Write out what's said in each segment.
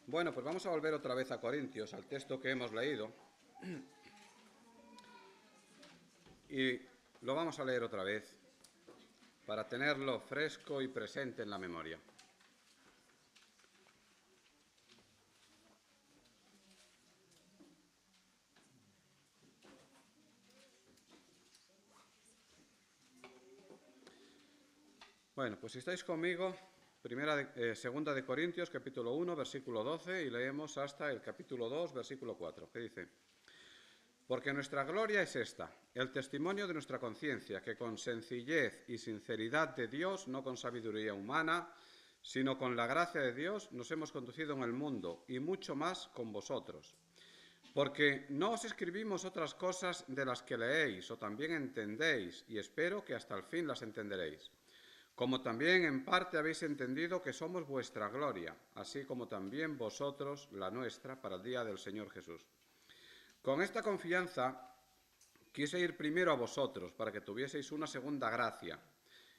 Bueno, pues vamos a volver otra vez a Corintios, al texto que hemos leído, y lo vamos a leer otra vez para tenerlo fresco y presente en la memoria. Bueno, pues si estáis conmigo, segunda de Corintios, capítulo 1, versículo 12, y leemos hasta el capítulo 2, versículo 4, que dice: Porque nuestra gloria es esta, el testimonio de nuestra conciencia, que con sencillez y sinceridad de Dios, no con sabiduría humana, sino con la gracia de Dios, nos hemos conducido en el mundo, y mucho más con vosotros. Porque no os escribimos otras cosas de las que leéis o también entendéis, y espero que hasta el fin las entenderéis. Como también en parte habéis entendido que somos vuestra gloria, así como también vosotros la nuestra para el día del Señor Jesús. Con esta confianza quise ir primero a vosotros, para que tuvieseis una segunda gracia,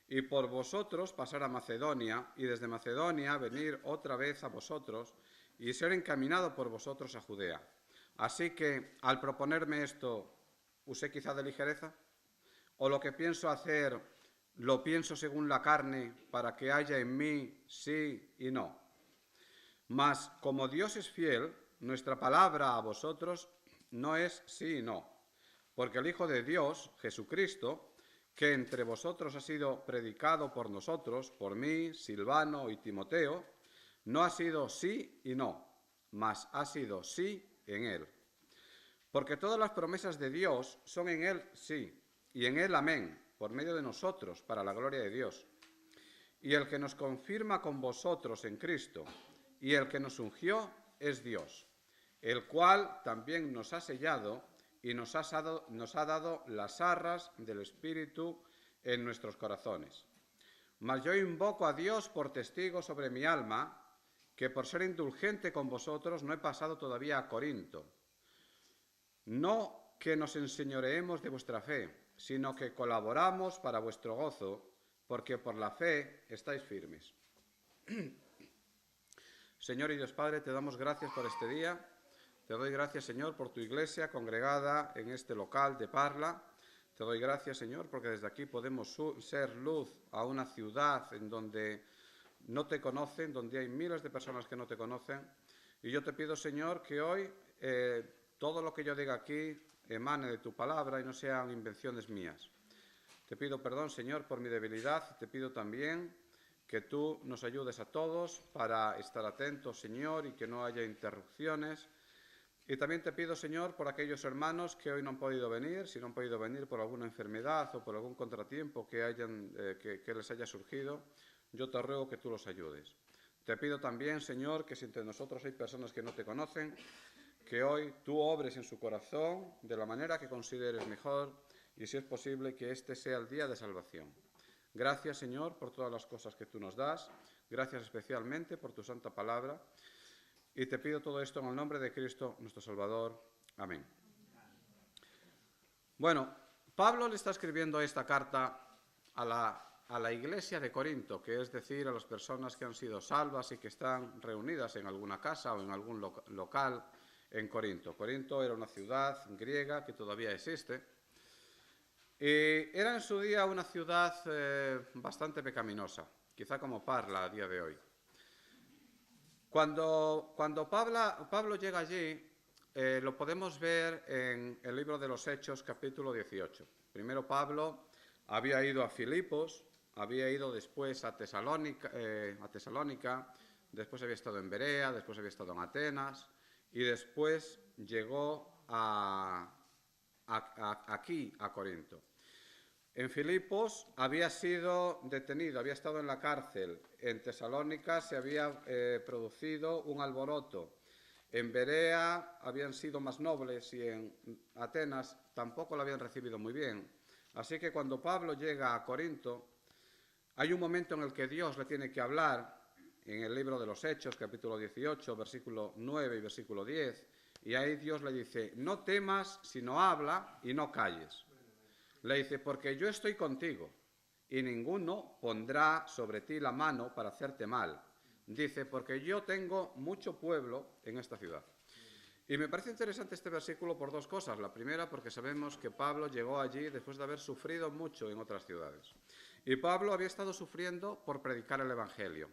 y por vosotros pasar a Macedonia, y desde Macedonia venir otra vez a vosotros, y ser encaminado por vosotros a Judea. Así que, al proponerme esto, ¿usé quizá de ligereza? ¿O lo que pienso hacer, lo pienso según la carne, para que haya en mí sí y no? Mas, como Dios es fiel, nuestra palabra a vosotros no es sí y no, porque el Hijo de Dios, Jesucristo, que entre vosotros ha sido predicado por nosotros, por mí, Silvano y Timoteo, no ha sido sí y no, mas ha sido sí en él. Porque todas las promesas de Dios son en él sí, y en él amén, por medio de nosotros, para la gloria de Dios. Y el que nos confirma con vosotros en Cristo, y el que nos ungió es Dios, el cual también nos ha sellado y nos ha dado las arras del Espíritu en nuestros corazones. Mas yo invoco a Dios por testigo sobre mi alma, que por ser indulgente con vosotros no he pasado todavía a Corinto. No que nos enseñoreemos de vuestra fe, sino que colaboramos para vuestro gozo, porque por la fe estáis firmes. Señor y Dios Padre, te damos gracias por este día. Te doy gracias, Señor, por tu iglesia congregada en este local de Parla. Te doy gracias, Señor, porque desde aquí podemos ser luz a una ciudad en donde no te conocen, donde hay miles de personas que no te conocen. Y yo te pido, Señor, que hoy todo lo que yo diga aquí emane de tu palabra y no sean invenciones mías. Te pido perdón, Señor, por mi debilidad. Te pido también que tú nos ayudes a todos para estar atentos, Señor, y que no haya interrupciones. Y también te pido, Señor, por aquellos hermanos que hoy no han podido venir, si no han podido venir por alguna enfermedad o por algún contratiempo que les haya surgido, yo te ruego que tú los ayudes. Te pido también, Señor, que si entre nosotros hay personas que no te conocen, que hoy tú obres en su corazón de la manera que consideres mejor y, si es posible, que este sea el día de salvación. Gracias, Señor, por todas las cosas que tú nos das. Gracias especialmente por tu santa palabra. Y te pido todo esto en el nombre de Cristo, nuestro Salvador. Amén. Bueno, Pablo le está escribiendo esta carta a la iglesia de Corinto, que es decir, a las personas que han sido salvas y que están reunidas en alguna casa o en algún local en Corinto. Corinto era una ciudad griega que todavía existe. Y era en su día una ciudad bastante pecaminosa, quizá como Parla a día de hoy. Cuando Pablo llega allí, lo podemos ver en el libro de los Hechos, capítulo 18. Primero Pablo había ido a Filipos, había ido después a Tesalónica, después había estado en Berea, después había estado en Atenas, y después llegó aquí, a Corinto. En Filipos había sido detenido, había estado en la cárcel. En Tesalónica se había producido un alboroto. En Berea habían sido más nobles y en Atenas tampoco lo habían recibido muy bien. Así que cuando Pablo llega a Corinto, hay un momento en el que Dios le tiene que hablar, en el libro de los Hechos, capítulo 18, versículo 9 y versículo 10, y ahí Dios le dice: no temas, sino habla y no calles. Le dice: porque yo estoy contigo, y ninguno pondrá sobre ti la mano para hacerte mal, Dice, porque yo tengo mucho pueblo en esta ciudad. Y me parece interesante este versículo por dos cosas. La primera, porque sabemos que Pablo llegó allí después de haber sufrido mucho en otras ciudades. Y Pablo había estado sufriendo por predicar el Evangelio.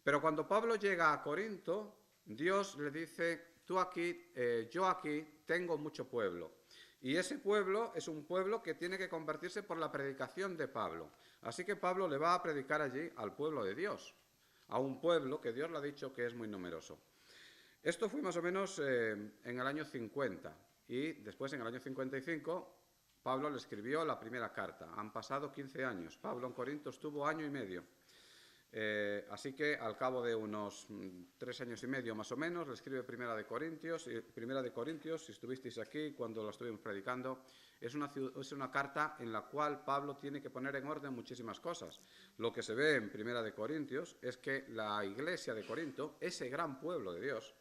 Pero cuando Pablo llega a Corinto, Dios le dice, yo aquí tengo mucho pueblo. Y ese pueblo es un pueblo que tiene que convertirse por la predicación de Pablo. Así que Pablo le va a predicar allí al pueblo de Dios, a un pueblo que Dios le ha dicho que es muy numeroso. Esto fue más o menos en el año 50 y después en el año 55 Pablo le escribió la primera carta. Han pasado 15 años. Pablo en Corinto estuvo año y medio. Así que al cabo de unos 3 años y medio más o menos le escribe Primera de Corintios, si estuvisteis aquí cuando lo estuvimos predicando, es una carta en la cual Pablo tiene que poner en orden muchísimas cosas. Lo que se ve en Primera de Corintios es que la iglesia de Corinto, ese gran pueblo de Dios,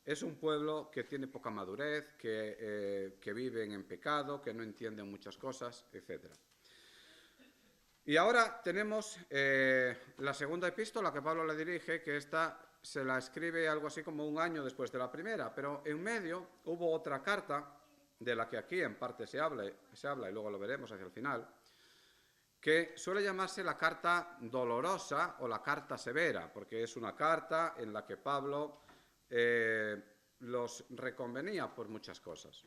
es un pueblo que tiene poca madurez, que viven en pecado, que no entienden muchas cosas, etc. Y ahora tenemos la segunda epístola que Pablo le dirige, que esta se la escribe algo así como un año después de la primera, pero en medio hubo otra carta, de la que aquí en parte se habla y luego lo veremos hacia el final, que suele llamarse la carta dolorosa o la carta severa, porque es una carta en la que Pablo los reconvenía por muchas cosas.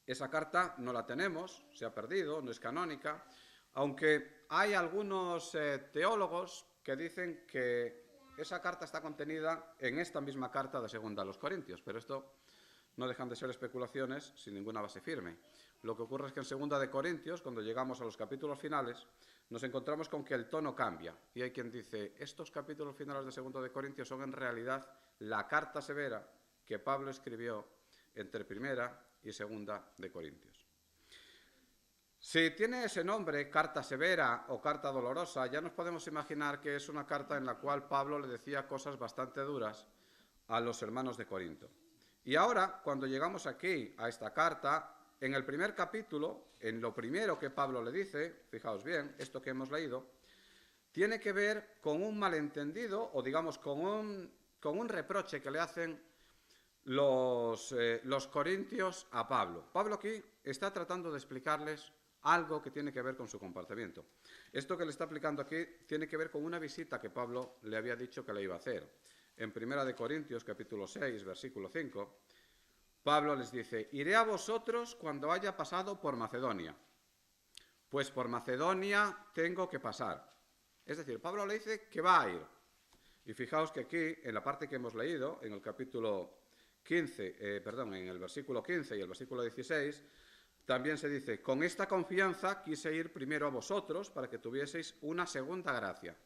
Esa carta no la tenemos, se ha perdido, no es canónica, aunque hay algunos teólogos que dicen que esa carta está contenida en esta misma carta de segunda a los Corintios, pero esto no dejan de ser especulaciones sin ninguna base firme. Lo que ocurre es que en segunda de Corintios, cuando llegamos a los capítulos finales, nos encontramos con que el tono cambia. Y hay quien dice, estos capítulos finales de segunda de Corintios son en realidad la carta severa que Pablo escribió entre primera y segunda de Corintios. Si tiene ese nombre, carta severa o carta dolorosa, ya nos podemos imaginar que es una carta en la cual Pablo le decía cosas bastante duras a los hermanos de Corinto. Y ahora, cuando llegamos aquí a esta carta, en el primer capítulo, en lo primero que Pablo le dice, fijaos bien, esto que hemos leído, tiene que ver con un malentendido o digamos con un reproche que le hacen los corintios a Pablo. Pablo aquí está tratando de explicarles algo que tiene que ver con su comportamiento. Esto que le está aplicando aquí tiene que ver con una visita que Pablo le había dicho que le iba a hacer. En 1 Corintios, capítulo 6, versículo 5, Pablo les dice, iré a vosotros cuando haya pasado por Macedonia, pues por Macedonia tengo que pasar. Es decir, Pablo le dice que va a ir. Y fijaos que aquí, en la parte que hemos leído, en el capítulo 15, en el versículo 15 y el versículo 16, también se dice, con esta confianza quise ir primero a vosotros para que tuvieseis una segunda gracia.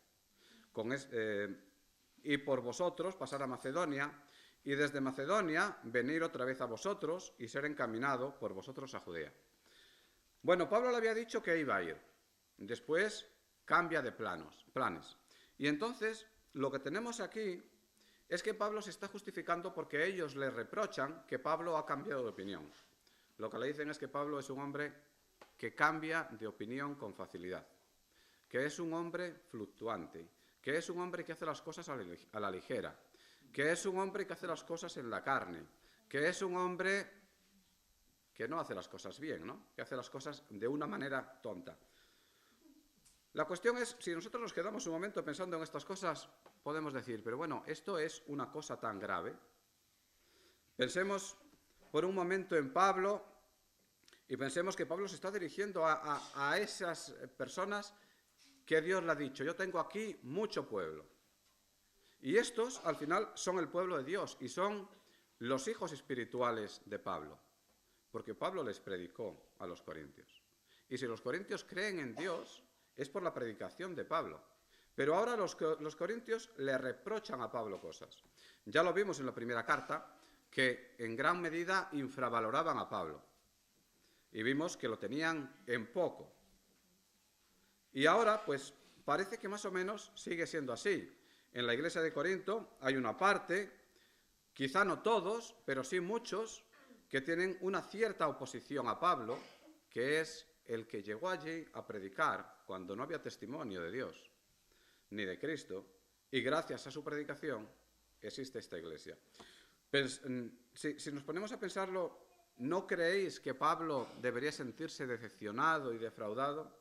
Y por vosotros pasar a Macedonia, y desde Macedonia venir otra vez a vosotros y ser encaminado por vosotros a Judea. Bueno, Pablo le había dicho que iba a ir. Después cambia de planes. Y entonces lo que tenemos aquí es que Pablo se está justificando porque ellos le reprochan que Pablo ha cambiado de opinión. Lo que le dicen es que Pablo es un hombre que cambia de opinión con facilidad, que es un hombre fluctuante, que es un hombre que hace las cosas a la ligera, que es un hombre que hace las cosas en la carne, que es un hombre que no hace las cosas bien, ¿no? Que hace las cosas de una manera tonta. La cuestión es, si nosotros nos quedamos un momento pensando en estas cosas, podemos decir, pero bueno, ¿esto es una cosa tan grave? Pensemos por un momento en Pablo y pensemos que Pablo se está dirigiendo a esas personas que Dios le ha dicho, yo tengo aquí mucho pueblo. Y estos, al final, son el pueblo de Dios y son los hijos espirituales de Pablo, porque Pablo les predicó a los corintios. Y si los corintios creen en Dios, es por la predicación de Pablo. Pero ahora los corintios le reprochan a Pablo cosas. Ya lo vimos en la primera carta, que en gran medida infravaloraban a Pablo. Y vimos que lo tenían en poco. Y ahora, pues, parece que más o menos sigue siendo así. En la iglesia de Corinto hay una parte, quizá no todos, pero sí muchos, que tienen una cierta oposición a Pablo, que es el que llegó allí a predicar cuando no había testimonio de Dios, ni de Cristo, Y gracias a su predicación existe esta iglesia. Si nos ponemos a pensarlo, ¿no creéis que Pablo debería sentirse decepcionado y defraudado?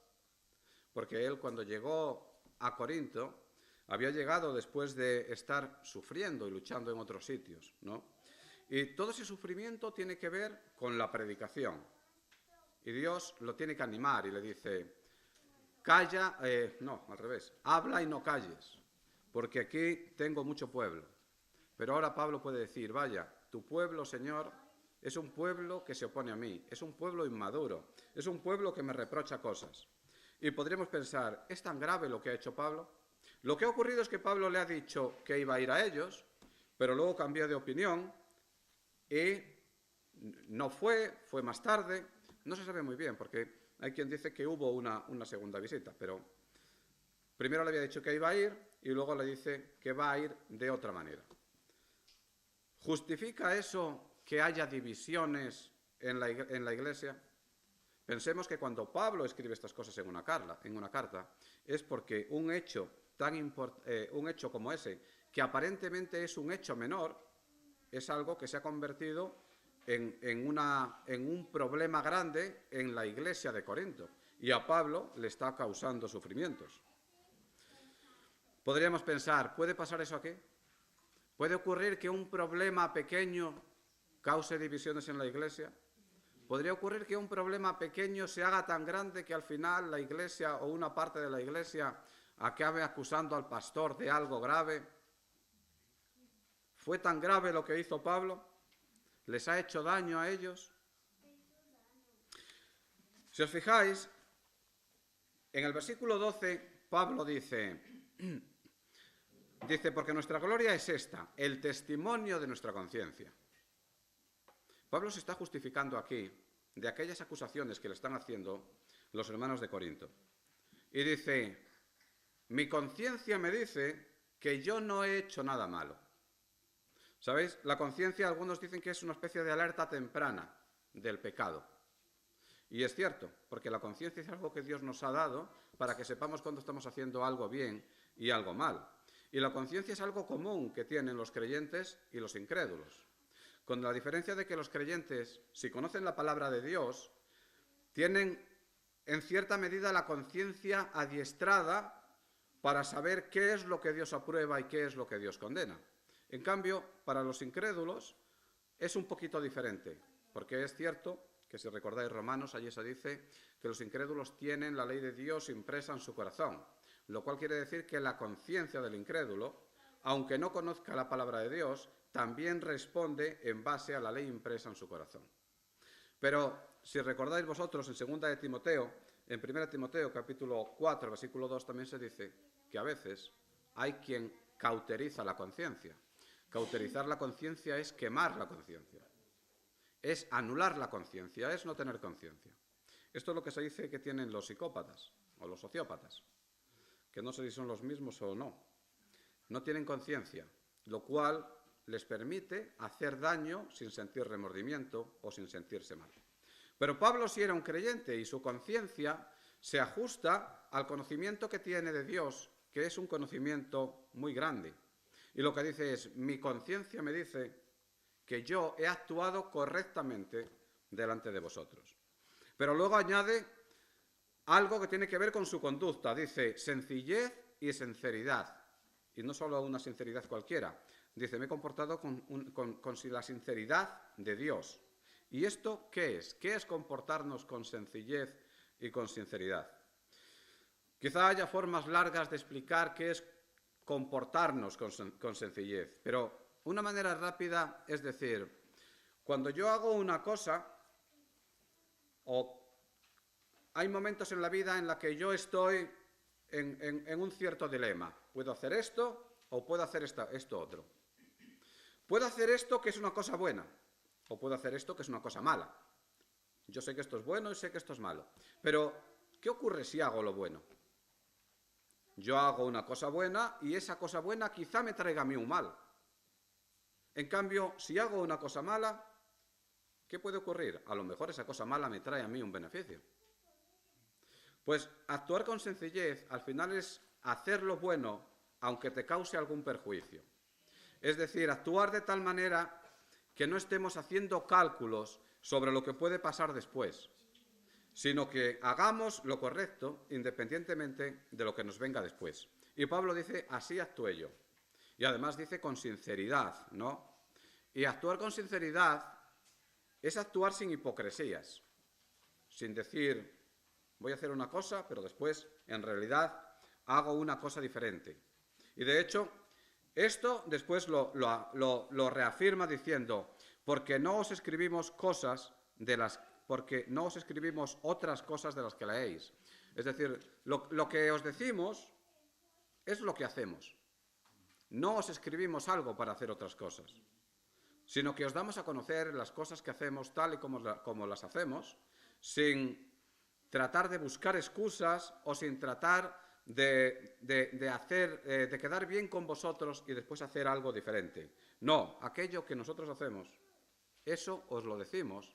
Porque él, cuando llegó a Corinto, había llegado después de estar sufriendo y luchando en otros sitios, ¿no? Y todo ese sufrimiento tiene que ver con la predicación. Y Dios lo tiene que animar y le dice, calla, no, al revés, habla y no calles, porque aquí tengo mucho pueblo. Pero ahora Pablo puede decir, vaya, tu pueblo, Señor, es un pueblo que se opone a mí, es un pueblo inmaduro, es un pueblo que me reprocha cosas. Y podríamos pensar, ¿es tan grave lo que ha hecho Pablo? Lo que ha ocurrido es que Pablo le ha dicho que iba a ir a ellos, pero luego cambió de opinión y no fue más tarde. No se sabe muy bien, porque hay quien dice que hubo una segunda visita, pero primero le había dicho que iba a ir y luego le dice que va a ir de otra manera. ¿Justifica eso que haya divisiones en la iglesia? Pensemos que cuando Pablo escribe estas cosas en una carta, es porque un hecho como ese, que aparentemente es un hecho menor, es algo que se ha convertido en un problema grande en la iglesia de Corinto. Y a Pablo le está causando sufrimientos. Podríamos pensar, ¿puede pasar eso aquí? ¿Puede ocurrir que un problema pequeño cause divisiones en la iglesia? ¿Podría ocurrir que un problema pequeño se haga tan grande que al final la iglesia o una parte de la iglesia acabe acusando al pastor de algo grave? ¿Fue tan grave lo que hizo Pablo? ¿Les ha hecho daño a ellos? Si os fijáis, en el versículo 12, Pablo dice, porque nuestra gloria es esta, el testimonio de nuestra conciencia. Pablo se está justificando aquí de aquellas acusaciones que le están haciendo los hermanos de Corinto. Y dice, mi conciencia me dice que yo no he hecho nada malo. ¿Sabéis? La conciencia, algunos dicen que es una especie de alerta temprana del pecado. Y es cierto, porque la conciencia es algo que Dios nos ha dado para que sepamos cuando estamos haciendo algo bien y algo mal. Y la conciencia es algo común que tienen los creyentes y los incrédulos. Con la diferencia de que los creyentes, si conocen la palabra de Dios, tienen en cierta medida la conciencia adiestrada para saber qué es lo que Dios aprueba y qué es lo que Dios condena. En cambio, para los incrédulos es un poquito diferente, porque es cierto que si recordáis Romanos, allí se dice que los incrédulos tienen la ley de Dios impresa en su corazón, lo cual quiere decir que la conciencia del incrédulo, aunque no conozca la palabra de Dios, también responde en base a la ley impresa en su corazón. Pero si recordáis vosotros en 2 de Timoteo, en 1 Timoteo capítulo 4, versículo 2 también se dice que a veces hay quien cauteriza la conciencia. Cauterizar la conciencia es quemar la conciencia, es anular la conciencia, es no tener conciencia. Esto es lo que se dice que tienen los psicópatas o los sociópatas, que no sé si son los mismos o no. No tienen conciencia, lo cual les permite hacer daño sin sentir remordimiento o sin sentirse mal. Pero Pablo sí era un creyente y su conciencia se ajusta al conocimiento que tiene de Dios, que es un conocimiento muy grande. Y lo que dice es, mi conciencia me dice que yo he actuado correctamente delante de vosotros. Pero luego añade algo que tiene que ver con su conducta. Dice, sencillez y sinceridad. Y no solo una sinceridad cualquiera. Dice, me he comportado con la sinceridad de Dios. ¿Y esto qué es? ¿Qué es comportarnos con sencillez y con sinceridad? Quizá haya formas largas de explicar qué es comportarnos con sencillez, pero una manera rápida es decir, cuando yo hago una cosa, o hay momentos en la vida en la que yo estoy en un cierto dilema, puedo hacer esto o puedo hacer esto otro. Puedo hacer esto que es una cosa buena, o puedo hacer esto que es una cosa mala. Yo sé que esto es bueno y sé que esto es malo, pero ¿qué ocurre si hago lo bueno? Yo hago una cosa buena y esa cosa buena quizá me traiga a mí un mal. En cambio, si hago una cosa mala, ¿qué puede ocurrir? A lo mejor esa cosa mala me trae a mí un beneficio. Pues actuar con sencillez al final es hacer lo bueno aunque te cause algún perjuicio. Es decir, actuar de tal manera que no estemos haciendo cálculos sobre lo que puede pasar después, sino que hagamos lo correcto independientemente de lo que nos venga después. Y Pablo dice, así actué yo. Y además dice con sinceridad, ¿no? Y actuar con sinceridad es actuar sin hipocresías, sin decir, voy a hacer una cosa, pero después, en realidad, hago una cosa diferente. Y de hecho, esto después lo reafirma diciendo, porque no os escribimos otras cosas de las que leéis. Es decir, lo que os decimos es lo que hacemos. No os escribimos algo para hacer otras cosas, sino que os damos a conocer las cosas que hacemos tal y como las hacemos, sin tratar de buscar excusas o sin tratar de quedar bien con vosotros y después hacer algo diferente. No, aquello que nosotros hacemos, eso os lo decimos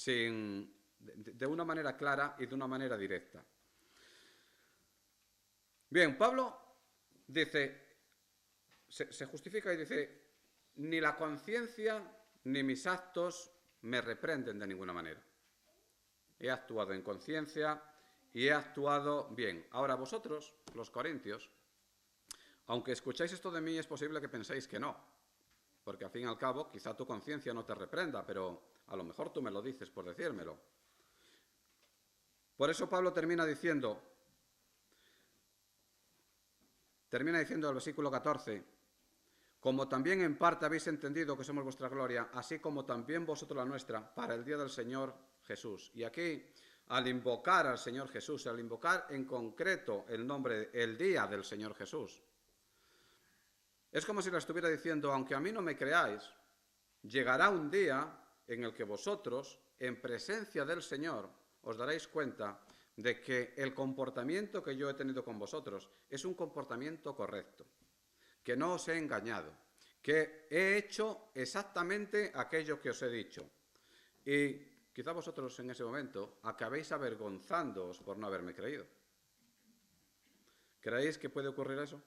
de una manera clara y de una manera directa. Bien, Pablo dice, se justifica y dice, ni la conciencia ni mis actos me reprenden de ninguna manera. He actuado en conciencia y he actuado bien. Ahora vosotros, los corintios, aunque escucháis esto de mí, es posible que penséis que no, porque al fin y al cabo quizá tu conciencia no te reprenda, pero a lo mejor tú me lo dices por decírmelo. Por eso Pablo termina diciendo el versículo 14, como también en parte habéis entendido que somos vuestra gloria, así como también vosotros la nuestra, para el día del Señor Jesús. Y aquí, al invocar al Señor Jesús, al invocar en concreto el día del Señor Jesús, es como si le estuviera diciendo, aunque a mí no me creáis, llegará un día en el que vosotros, en presencia del Señor, os daréis cuenta de que el comportamiento que yo he tenido con vosotros es un comportamiento correcto, que no os he engañado, que he hecho exactamente aquello que os he dicho. Y quizá vosotros en ese momento acabéis avergonzándoos por no haberme creído. ¿Creéis que puede ocurrir eso?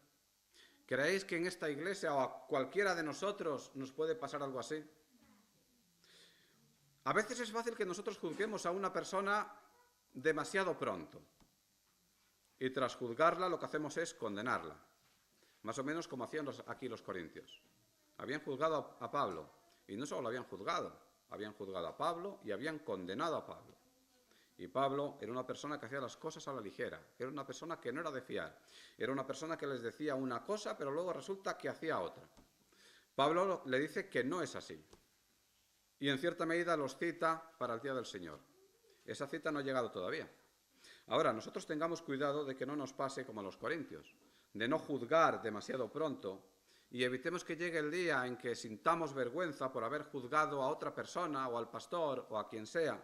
¿Creéis que en esta iglesia o a cualquiera de nosotros nos puede pasar algo así? A veces es fácil que nosotros juzguemos a una persona demasiado pronto. Y tras juzgarla lo que hacemos es condenarla. Más o menos como hacían aquí los corintios. Habían juzgado a Pablo, y no solo lo habían juzgado a Pablo y habían condenado a Pablo. Y Pablo era una persona que hacía las cosas a la ligera, era una persona que no era de fiar, era una persona que les decía una cosa, pero luego resulta que hacía otra. Pablo le dice que no es así, y en cierta medida los cita para el día del Señor. Esa cita no ha llegado todavía. Ahora, nosotros tengamos cuidado de que no nos pase como a los corintios, de no juzgar demasiado pronto y evitemos que llegue el día en que sintamos vergüenza por haber juzgado a otra persona o al pastor o a quien sea,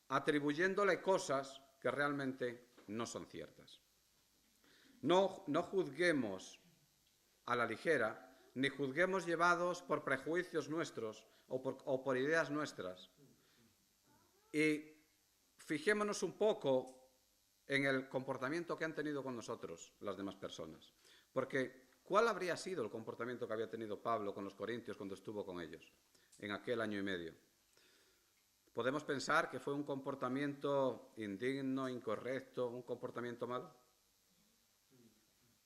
atribuyéndole cosas que realmente no son ciertas. No juzguemos a la ligera, ni juzguemos llevados por prejuicios nuestros o por ideas nuestras. Y fijémonos un poco en el comportamiento que han tenido con nosotros las demás personas. Porque, ¿cuál habría sido el comportamiento que había tenido Pablo con los corintios cuando estuvo con ellos en aquel año y medio? ¿Podemos pensar que fue un comportamiento indigno, incorrecto, un comportamiento malo?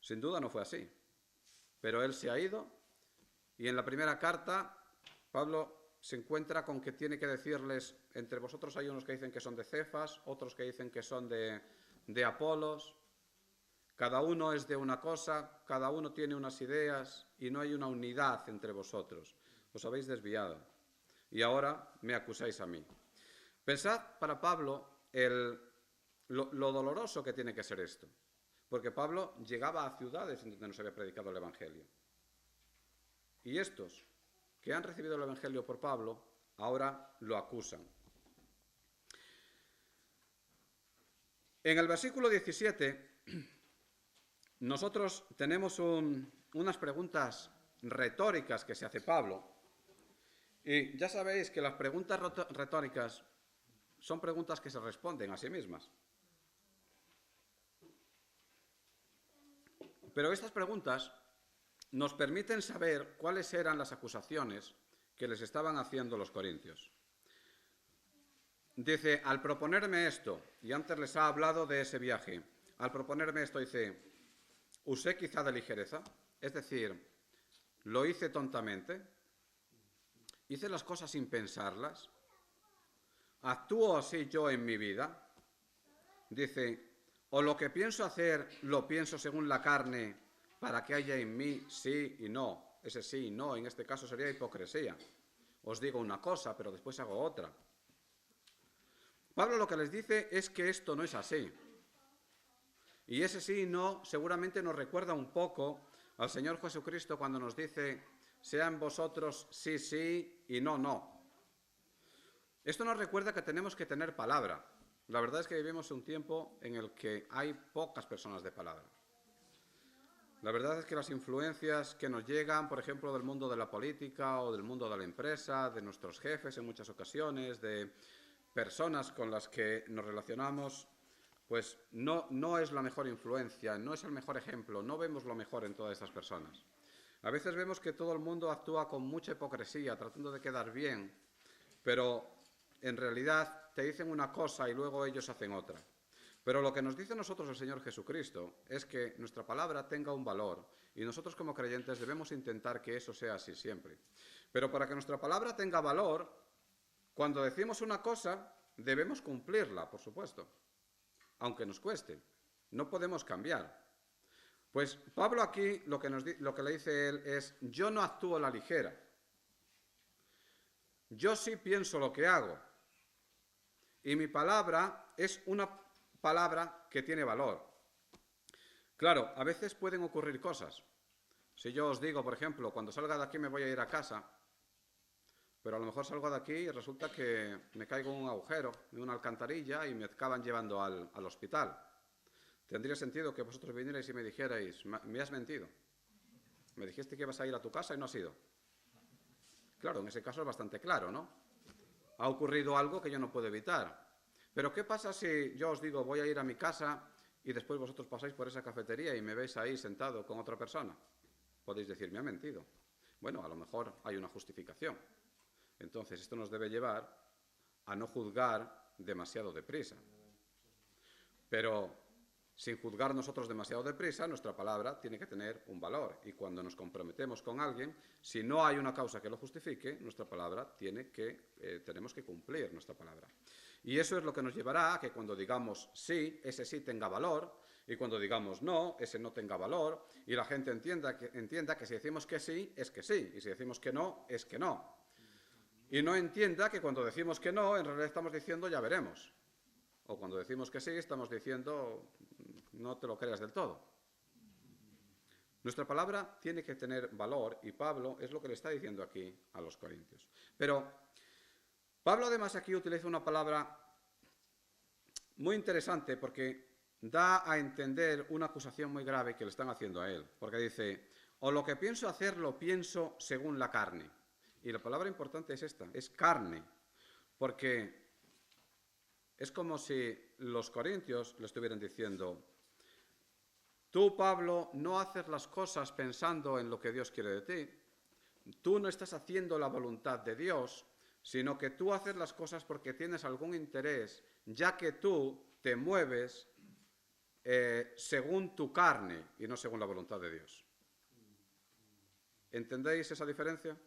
Sin duda no fue así. Pero él se ha ido y en la primera carta Pablo se encuentra con que tiene que decirles, entre vosotros hay unos que dicen que son de Cefas, otros que dicen que son de Apolos, cada uno es de una cosa, cada uno tiene unas ideas y no hay una unidad entre vosotros. Os habéis desviado y ahora me acusáis a mí. Pensad para Pablo lo doloroso que tiene que ser esto, porque Pablo llegaba a ciudades en donde no se había predicado el Evangelio. Y estos que han recibido el Evangelio por Pablo, ahora lo acusan. En el versículo 17, nosotros tenemos unas preguntas retóricas que se hace Pablo. Y ya sabéis que las preguntas retóricas son preguntas que se responden a sí mismas. Pero estas preguntas nos permiten saber cuáles eran las acusaciones que les estaban haciendo los corintios. Dice, al proponerme esto, y antes les ha hablado de ese viaje, al proponerme esto dice, ¿usé quizá de ligereza? Es decir, ¿lo hice tontamente? ¿Hice las cosas sin pensarlas? ¿Actúo así yo en mi vida? Dice, o lo que pienso hacer lo pienso según la carne para que haya en mí sí y no. Ese sí y no en este caso sería hipocresía. Os digo una cosa, pero después hago otra. Pablo lo que les dice es que esto no es así. Y ese sí y no seguramente nos recuerda un poco al Señor Jesucristo cuando nos dice, sean vosotros sí, sí y no, no. Esto nos recuerda que tenemos que tener palabra. La verdad es que vivimos un tiempo en el que hay pocas personas de palabra. La verdad es que las influencias que nos llegan, por ejemplo, del mundo de la política o del mundo de la empresa, de nuestros jefes en muchas ocasiones, de personas con las que nos relacionamos, pues no es la mejor influencia, no es el mejor ejemplo, no vemos lo mejor en todas estas personas. A veces vemos que todo el mundo actúa con mucha hipocresía, tratando de quedar bien, pero en realidad te dicen una cosa y luego ellos hacen otra. Pero lo que nos dice a nosotros el Señor Jesucristo es que nuestra palabra tenga un valor y nosotros como creyentes debemos intentar que eso sea así siempre. Pero para que nuestra palabra tenga valor, cuando decimos una cosa, debemos cumplirla, por supuesto, aunque nos cueste. No podemos cambiar. Pues Pablo aquí lo que le dice él es, yo no actúo a la ligera. Yo sí pienso lo que hago. Y mi palabra es una palabra que tiene valor. Claro, a veces pueden ocurrir cosas. Si yo os digo, por ejemplo, cuando salga de aquí me voy a ir a casa, pero a lo mejor salgo de aquí y resulta que me caigo en un agujero, en una alcantarilla y me acaban llevando al hospital. Tendría sentido que vosotros vinierais y me dijerais, me has mentido. Me dijiste que ibas a ir a tu casa y no has ido. Claro, en ese caso es bastante claro, ¿no? Ha ocurrido algo que yo no puedo evitar. Pero ¿qué pasa si yo os digo voy a ir a mi casa y después vosotros pasáis por esa cafetería y me veis ahí sentado con otra persona? Podéis decir, me ha mentido. Bueno, a lo mejor hay una justificación. Entonces, esto nos debe llevar a no juzgar demasiado deprisa. Pero sin juzgar nosotros demasiado deprisa, nuestra palabra tiene que tener un valor. Y cuando nos comprometemos con alguien, si no hay una causa que lo justifique, nuestra palabra tenemos que cumplir nuestra palabra. Y eso es lo que nos llevará a que cuando digamos sí, ese sí tenga valor, y cuando digamos no, ese no tenga valor, y la gente entienda que si decimos que sí, es que sí, y si decimos que no, es que no. Y no entienda que cuando decimos que no, en realidad estamos diciendo ya veremos. O cuando decimos que sí, estamos diciendo no te lo creas del todo. Nuestra palabra tiene que tener valor y Pablo es lo que le está diciendo aquí a los corintios. Pero Pablo además aquí utiliza una palabra muy interesante porque da a entender una acusación muy grave que le están haciendo a él. Porque dice, o lo que pienso hacer lo pienso según la carne. Y la palabra importante es esta, es carne. Porque es como si los corintios le estuvieran diciendo, tú, Pablo, no haces las cosas pensando en lo que Dios quiere de ti. Tú no estás haciendo la voluntad de Dios, sino que tú haces las cosas porque tienes algún interés, ya que tú te mueves según tu carne y no según la voluntad de Dios. ¿Entendéis esa diferencia?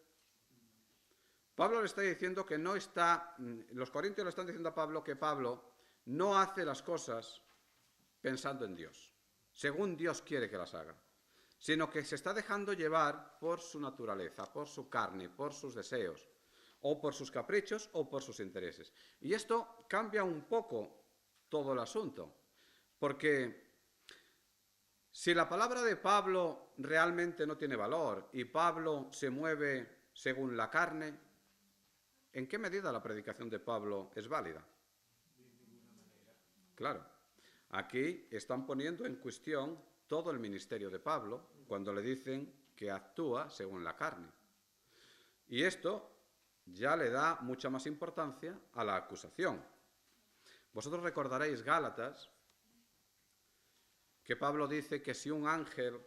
Pablo le está diciendo que los corintios le están diciendo a Pablo que Pablo no hace las cosas pensando en Dios, según Dios quiere que las haga, sino que se está dejando llevar por su naturaleza, por su carne, por sus deseos, o por sus caprichos o por sus intereses. Y esto cambia un poco todo el asunto, porque si la palabra de Pablo realmente no tiene valor y Pablo se mueve según la carne, ¿en qué medida la predicación de Pablo es válida? De ninguna manera. Claro, aquí están poniendo en cuestión todo el ministerio de Pablo cuando le dicen que actúa según la carne. Y esto ya le da mucha más importancia a la acusación. Vosotros recordaréis Gálatas, que Pablo dice que si un ángel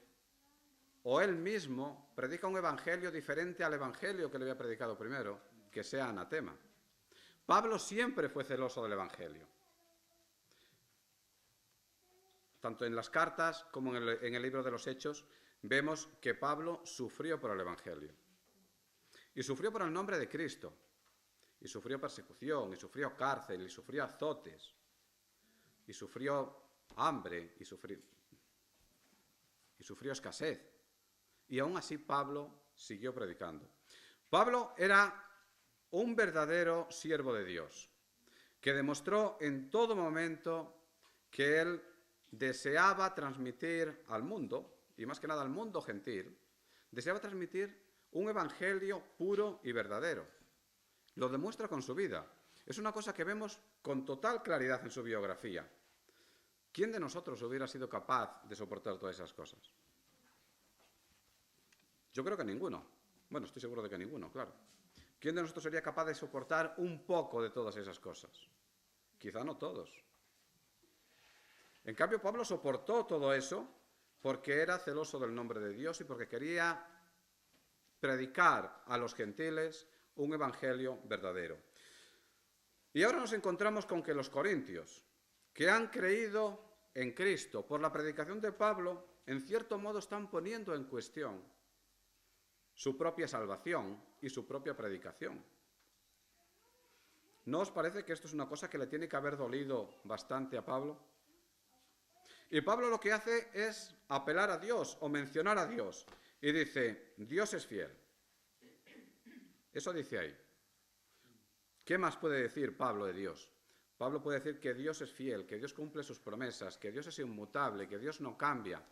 o él mismo predica un evangelio diferente al evangelio que le había predicado primero, que sea anatema. Pablo siempre fue celoso del evangelio. Tanto en las cartas como en el libro de los Hechos, vemos que Pablo sufrió por el evangelio. Y sufrió por el nombre de Cristo. Y sufrió persecución, y sufrió cárcel, y sufrió azotes, y sufrió hambre, y sufrió escasez. Y aún así Pablo siguió predicando. Pablo era un verdadero siervo de Dios, que demostró en todo momento que él deseaba transmitir al mundo, y más que nada al mundo gentil, deseaba transmitir un evangelio puro y verdadero. Lo demuestra con su vida. Es una cosa que vemos con total claridad en su biografía. ¿Quién de nosotros hubiera sido capaz de soportar todas esas cosas? Yo creo que ninguno. Bueno, estoy seguro de que ninguno, claro. ¿Quién de nosotros sería capaz de soportar un poco de todas esas cosas? Quizá no todos. En cambio, Pablo soportó todo eso porque era celoso del nombre de Dios y porque quería predicar a los gentiles un evangelio verdadero. Y ahora nos encontramos con que los corintios, que han creído en Cristo por la predicación de Pablo, en cierto modo están poniendo en cuestión su propia salvación y su propia predicación. ¿No os parece que esto es una cosa que le tiene que haber dolido bastante a Pablo? Y Pablo lo que hace es apelar a Dios o mencionar a Dios. Y dice, Dios es fiel. Eso dice ahí. ¿Qué más puede decir Pablo de Dios? Pablo puede decir que Dios es fiel, que Dios cumple sus promesas, que Dios es inmutable, que Dios no cambia,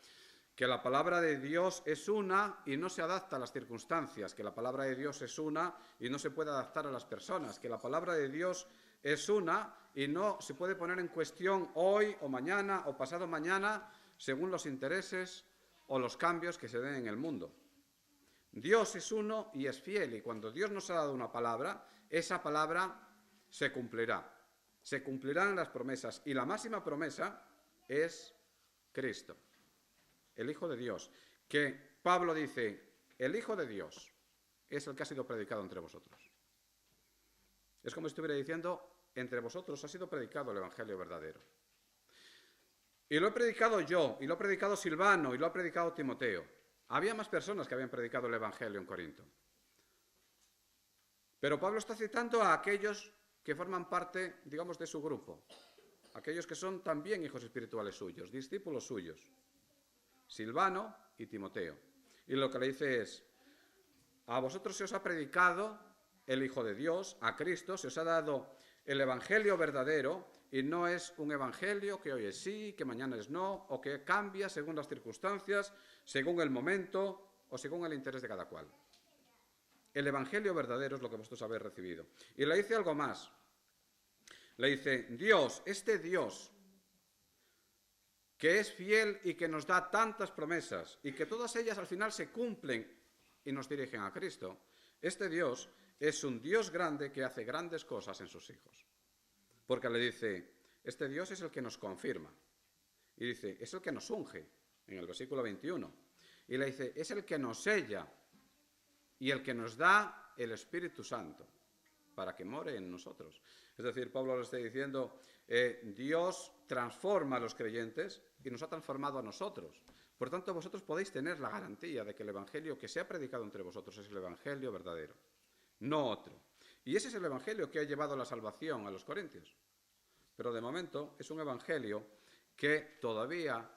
que la palabra de Dios es una y no se adapta a las circunstancias, que la palabra de Dios es una y no se puede adaptar a las personas, que la palabra de Dios es una y no se puede poner en cuestión hoy o mañana o pasado mañana según los intereses o los cambios que se den en el mundo. Dios es uno y es fiel, y cuando Dios nos ha dado una palabra, esa palabra se cumplirá. Se cumplirán las promesas, y la máxima promesa es Cristo, el Hijo de Dios, que Pablo dice, el Hijo de Dios es el que ha sido predicado entre vosotros. Es como si estuviera diciendo, entre vosotros ha sido predicado el Evangelio verdadero. Y lo he predicado yo, y lo ha predicado Silvano, y lo ha predicado Timoteo. Había más personas que habían predicado el Evangelio en Corinto. Pero Pablo está citando a aquellos que forman parte, digamos, de su grupo. Aquellos que son también hijos espirituales suyos, discípulos suyos. Silvano y Timoteo. Y lo que le dice es, a vosotros se os ha predicado el Hijo de Dios, a Cristo, se os ha dado el Evangelio verdadero, y no es un evangelio que hoy es sí, que mañana es no, o que cambia según las circunstancias, según el momento o según el interés de cada cual. El evangelio verdadero es lo que vosotros habéis recibido. Y le dice algo más. Le dice, Dios, este Dios, que es fiel y que nos da tantas promesas, y que todas ellas al final se cumplen y nos dirigen a Cristo, este Dios es un Dios grande que hace grandes cosas en sus hijos. Porque le dice, este Dios es el que nos confirma. Y dice, es el que nos unge, en el versículo 21. Y le dice, es el que nos sella y el que nos da el Espíritu Santo para que more en nosotros. Es decir, Pablo le está diciendo, Dios transforma a los creyentes y nos ha transformado a nosotros. Por tanto, vosotros podéis tener la garantía de que el Evangelio que se ha predicado entre vosotros es el Evangelio verdadero, no otro. Y ese es el evangelio que ha llevado la salvación a los corintios. Pero de momento es un evangelio que todavía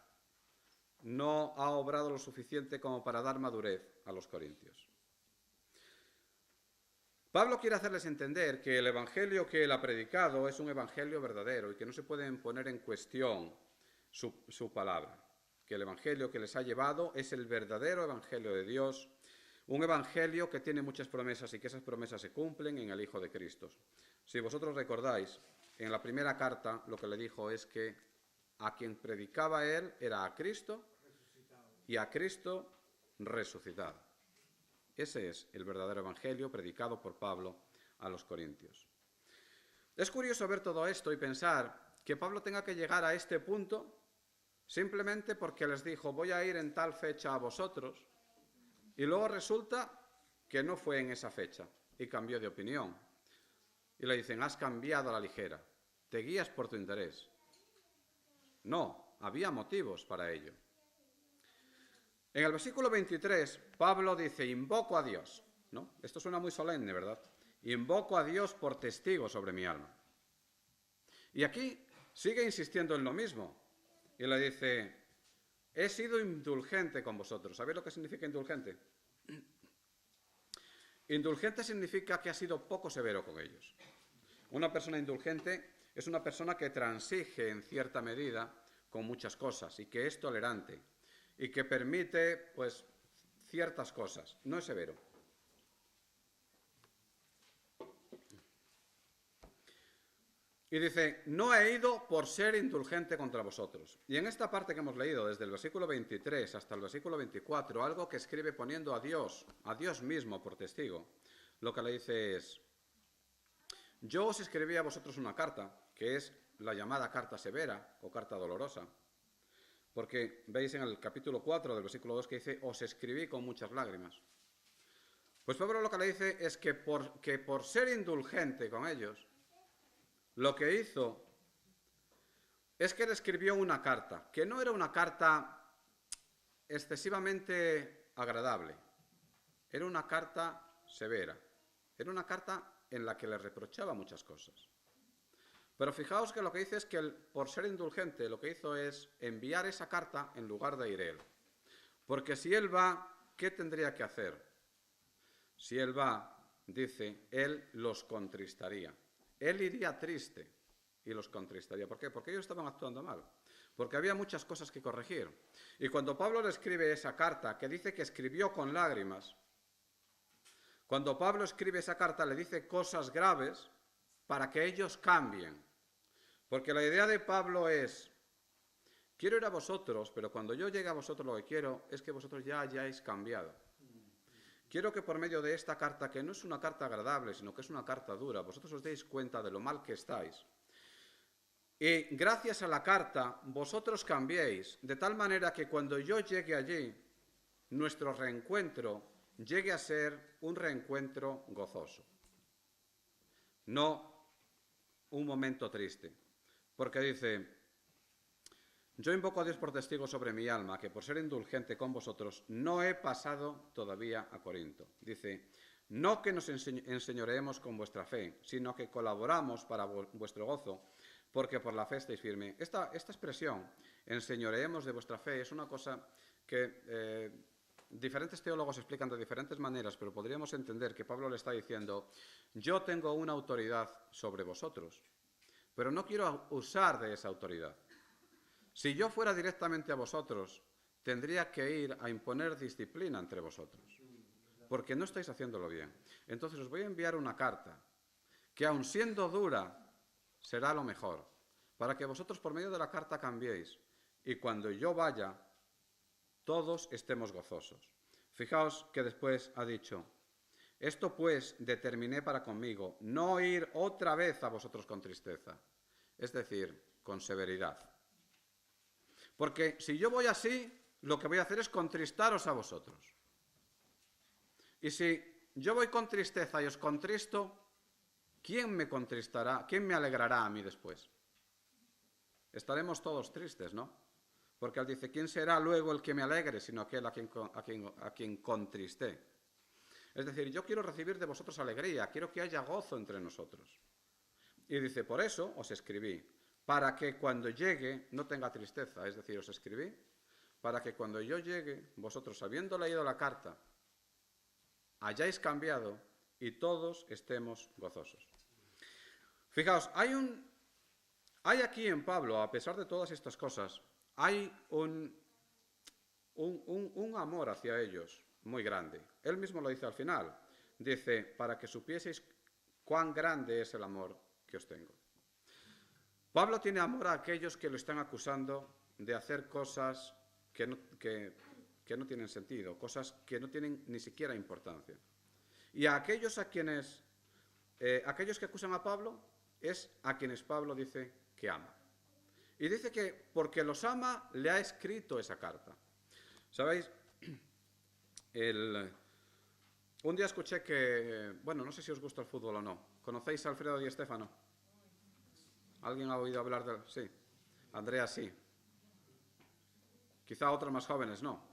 no ha obrado lo suficiente como para dar madurez a los corintios. Pablo quiere hacerles entender que el evangelio que él ha predicado es un evangelio verdadero y que no se pueden poner en cuestión su palabra. Que el evangelio que les ha llevado es el verdadero evangelio de Dios. Un evangelio que tiene muchas promesas y que esas promesas se cumplen en el Hijo de Cristo. Si vosotros recordáis, en la primera carta lo que le dijo es que a quien predicaba él era a Cristo y a Cristo resucitado. Ese es el verdadero evangelio predicado por Pablo a los corintios. Es curioso ver todo esto y pensar que Pablo tenga que llegar a este punto simplemente porque les dijo, voy a ir en tal fecha a vosotros, Y luego resulta que no fue en esa fecha y cambió de opinión. Y le dicen, has cambiado a la ligera, te guías por tu interés. No, había motivos para ello. En el versículo 23, Pablo dice, invoco a Dios. ¿No? Esto suena muy solemne, ¿verdad? Invoco a Dios por testigo sobre mi alma. Y aquí sigue insistiendo en lo mismo. Y le dice, he sido indulgente con vosotros. ¿Sabéis lo que significa indulgente? Indulgente significa que ha sido poco severo con ellos. Una persona indulgente es una persona que transige en cierta medida con muchas cosas y que es tolerante y que permite, pues, ciertas cosas. No es severo. Y dice, no he ido por ser indulgente contra vosotros. Y en esta parte que hemos leído, desde el versículo 23 hasta el versículo 24, algo que escribe poniendo a Dios mismo por testigo, lo que le dice es, yo os escribí a vosotros una carta, que es la llamada carta severa o carta dolorosa, porque veis en el capítulo 4 del versículo 2 que dice, os escribí con muchas lágrimas. Pues Pablo lo que le dice es que por ser indulgente con ellos, lo que hizo es que le escribió una carta, que no era una carta excesivamente agradable, era una carta severa, era una carta en la que le reprochaba muchas cosas. Pero fijaos que lo que dice es que él, por ser indulgente, lo que hizo es enviar esa carta en lugar de ir él. Porque si él va, ¿qué tendría que hacer? Si él va, dice, él los contristaría. Él iría triste y los contristaría. ¿Por qué? Porque ellos estaban actuando mal. Porque había muchas cosas que corregir. Y cuando Pablo le escribe esa carta, que dice que escribió con lágrimas, cuando Pablo escribe esa carta le dice cosas graves para que ellos cambien. Porque la idea de Pablo es, quiero ir a vosotros, pero cuando yo llegue a vosotros lo que quiero es que vosotros ya hayáis cambiado. Quiero que por medio de esta carta, que no es una carta agradable, sino que es una carta dura, vosotros os deis cuenta de lo mal que estáis. Y gracias a la carta, vosotros cambiéis, de tal manera que cuando yo llegue allí, nuestro reencuentro llegue a ser un reencuentro gozoso. No un momento triste. Porque dice, yo invoco a Dios por testigo sobre mi alma, que por ser indulgente con vosotros no he pasado todavía a Corinto. Dice, no que nos enseñoreemos con vuestra fe, sino que colaboramos para vuestro gozo, porque por la fe estáis firme. Esta expresión, enseñoreemos de vuestra fe, es una cosa que diferentes teólogos explican de diferentes maneras, pero podríamos entender que Pablo le está diciendo, yo tengo una autoridad sobre vosotros, pero no quiero usar de esa autoridad. Si yo fuera directamente a vosotros, tendría que ir a imponer disciplina entre vosotros, porque no estáis haciéndolo bien. Entonces os voy a enviar una carta, que aun siendo dura, será lo mejor, para que vosotros por medio de la carta cambiéis, y cuando yo vaya, todos estemos gozosos. Fijaos que después ha dicho, esto pues determiné para conmigo, no ir otra vez a vosotros con tristeza, es decir, con severidad. Porque si yo voy así, lo que voy a hacer es contristaros a vosotros. Y si yo voy con tristeza y os contristo, ¿quién me contristará? ¿Quién me alegrará a mí después? Estaremos todos tristes, ¿no? Porque él dice, ¿quién será luego el que me alegre, sino aquel a quien contristé? Es decir, yo quiero recibir de vosotros alegría, quiero que haya gozo entre nosotros. Y dice, por eso os escribí, para que cuando llegue no tenga tristeza. Es decir, os escribí para que cuando yo llegue, vosotros habiendo leído la carta, hayáis cambiado y todos estemos gozosos. Fijaos, hay aquí en Pablo, a pesar de todas estas cosas, hay un amor hacia ellos muy grande. Él mismo lo dice al final. Dice, para que supieseis cuán grande es el amor que os tengo. Pablo tiene amor a aquellos que lo están acusando de hacer cosas que no tienen sentido, cosas que no tienen ni siquiera importancia. Y a aquellos aquellos que acusan a Pablo, es a quienes Pablo dice que ama. Y dice que porque los ama, le ha escrito esa carta. ¿Sabéis? Un día escuché que, bueno, no sé si os gusta el fútbol o no. ¿Conocéis a Alfredo Di Stéfano? ¿Alguien ha oído hablar de él? Sí. Andrea sí. Quizá otros más jóvenes no.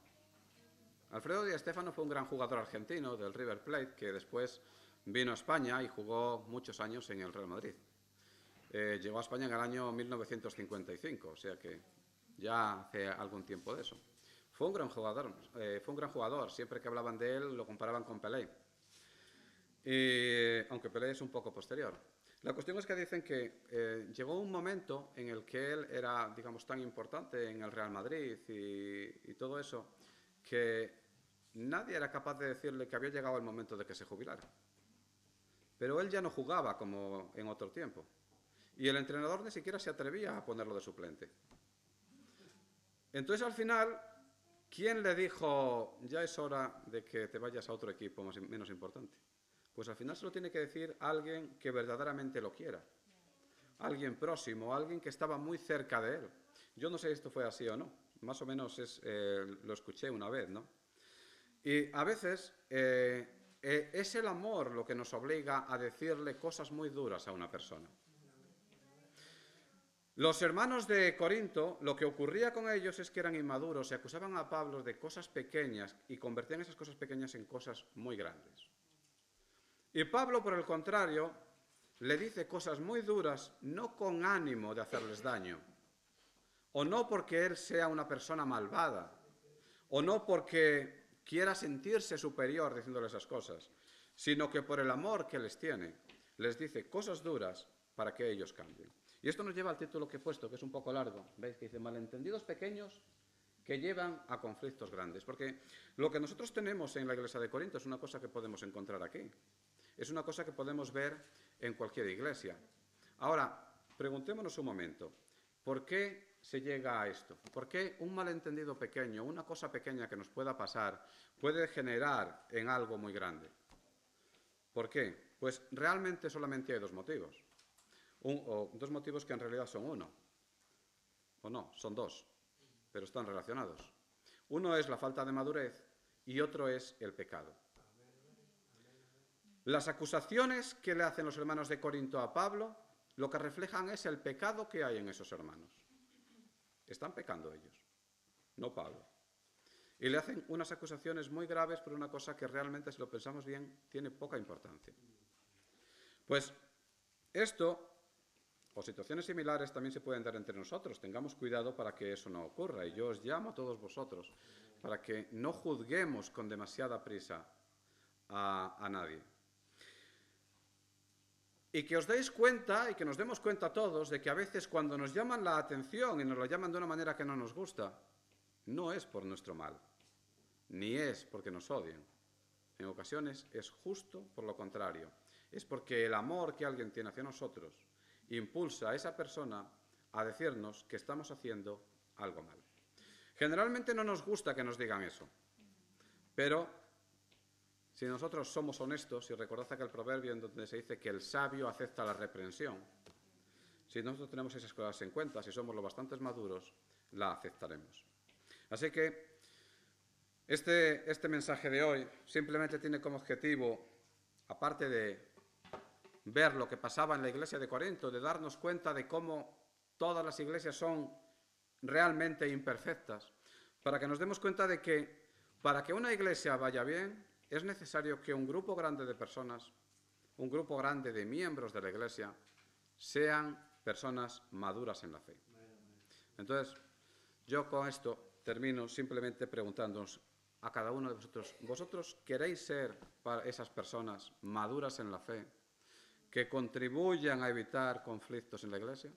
Alfredo Di Stéfano fue un gran jugador argentino del River Plate que después vino a España y jugó muchos años en el Real Madrid. Llegó a España en el año 1955, o sea que ya hace algún tiempo de eso. Fue un gran jugador, siempre que hablaban de él lo comparaban con Pelé, aunque Pelé es un poco posterior. La cuestión es que dicen que llegó un momento en el que él era, digamos, tan importante en el Real Madrid y todo eso, que nadie era capaz de decirle que había llegado el momento de que se jubilara. Pero él ya no jugaba como en otro tiempo. Y el entrenador ni siquiera se atrevía a ponerlo de suplente. Entonces, al final, ¿quién le dijo, ya es hora de que te vayas a otro equipo menos importante? Pues al final se lo tiene que decir alguien que verdaderamente lo quiera. Alguien próximo, alguien que estaba muy cerca de él. Yo no sé si esto fue así o no. Más o menos lo escuché una vez, ¿no? Y a veces es el amor lo que nos obliga a decirle cosas muy duras a una persona. Los hermanos de Corinto, lo que ocurría con ellos es que eran inmaduros y acusaban a Pablo de cosas pequeñas y convertían esas cosas pequeñas en cosas muy grandes. Y Pablo, por el contrario, le dice cosas muy duras, no con ánimo de hacerles daño, o no porque él sea una persona malvada, o no porque quiera sentirse superior diciéndole esas cosas, sino que por el amor que les tiene, les dice cosas duras para que ellos cambien. Y esto nos lleva al título que he puesto, que es un poco largo. ¿Veis? Que dice, malentendidos pequeños que llevan a conflictos grandes. Porque lo que nosotros tenemos en la iglesia de Corinto es una cosa que podemos encontrar aquí. Es una cosa que podemos ver en cualquier iglesia. Ahora, preguntémonos un momento, ¿por qué se llega a esto? ¿Por qué un malentendido pequeño, una cosa pequeña que nos pueda pasar, puede generar en algo muy grande? ¿Por qué? Pues realmente solamente hay dos motivos. Dos motivos que en realidad son uno. O no, son dos, pero están relacionados. Uno es la falta de madurez y otro es el pecado. Las acusaciones que le hacen los hermanos de Corinto a Pablo, lo que reflejan es el pecado que hay en esos hermanos. Están pecando ellos, no Pablo. Y le hacen unas acusaciones muy graves por una cosa que realmente, si lo pensamos bien, tiene poca importancia. Pues esto, o situaciones similares, también se pueden dar entre nosotros. Tengamos cuidado para que eso no ocurra. Y yo os llamo a todos vosotros para que no juzguemos con demasiada prisa a nadie. Y que os deis cuenta, y que nos demos cuenta todos, de que a veces cuando nos llaman la atención y nos lo llaman de una manera que no nos gusta, no es por nuestro mal, ni es porque nos odien. En ocasiones es justo por lo contrario. Es porque el amor que alguien tiene hacia nosotros impulsa a esa persona a decirnos que estamos haciendo algo mal. Generalmente no nos gusta que nos digan eso, pero si nosotros somos honestos, y recordad aquel proverbio en donde se dice que el sabio acepta la reprensión, si nosotros tenemos esas cosas en cuenta, si somos lo bastante maduros, la aceptaremos. Así que este mensaje de hoy simplemente tiene como objetivo, aparte de ver lo que pasaba en la iglesia de Corinto, de darnos cuenta de cómo todas las iglesias son realmente imperfectas, para que nos demos cuenta de que para que una iglesia vaya bien, es necesario que un grupo grande de personas, un grupo grande de miembros de la iglesia, sean personas maduras en la fe. Entonces, yo con esto termino simplemente preguntándonos a cada uno de vosotros, ¿vosotros queréis ser para esas personas maduras en la fe que contribuyan a evitar conflictos en la iglesia?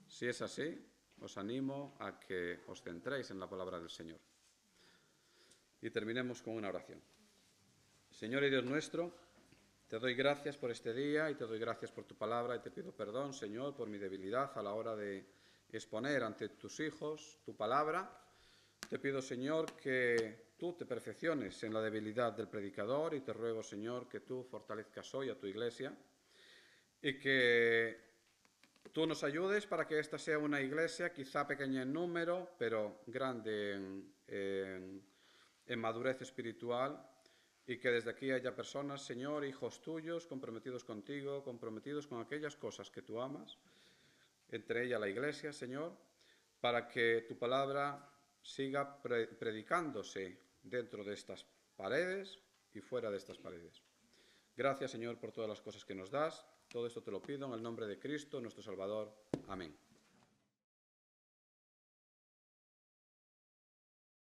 Si es así, os animo a que os centréis en la palabra del Señor. Y terminemos con una oración. Señor y Dios nuestro, te doy gracias por este día y te doy gracias por tu palabra y te pido perdón, Señor, por mi debilidad a la hora de exponer ante tus hijos tu palabra. Te pido, Señor, que tú te perfecciones en la debilidad del predicador y te ruego, Señor, que tú fortalezcas hoy a tu iglesia y que tú nos ayudes para que esta sea una iglesia quizá pequeña en número, pero grande en madurez espiritual y que desde aquí haya personas, Señor, hijos tuyos, comprometidos contigo, comprometidos con aquellas cosas que tú amas, entre ellas la Iglesia, Señor, para que tu palabra siga predicándose dentro de estas paredes y fuera de estas paredes. Gracias, Señor, por todas las cosas que nos das. Todo esto te lo pido en el nombre de Cristo, nuestro Salvador. Amén.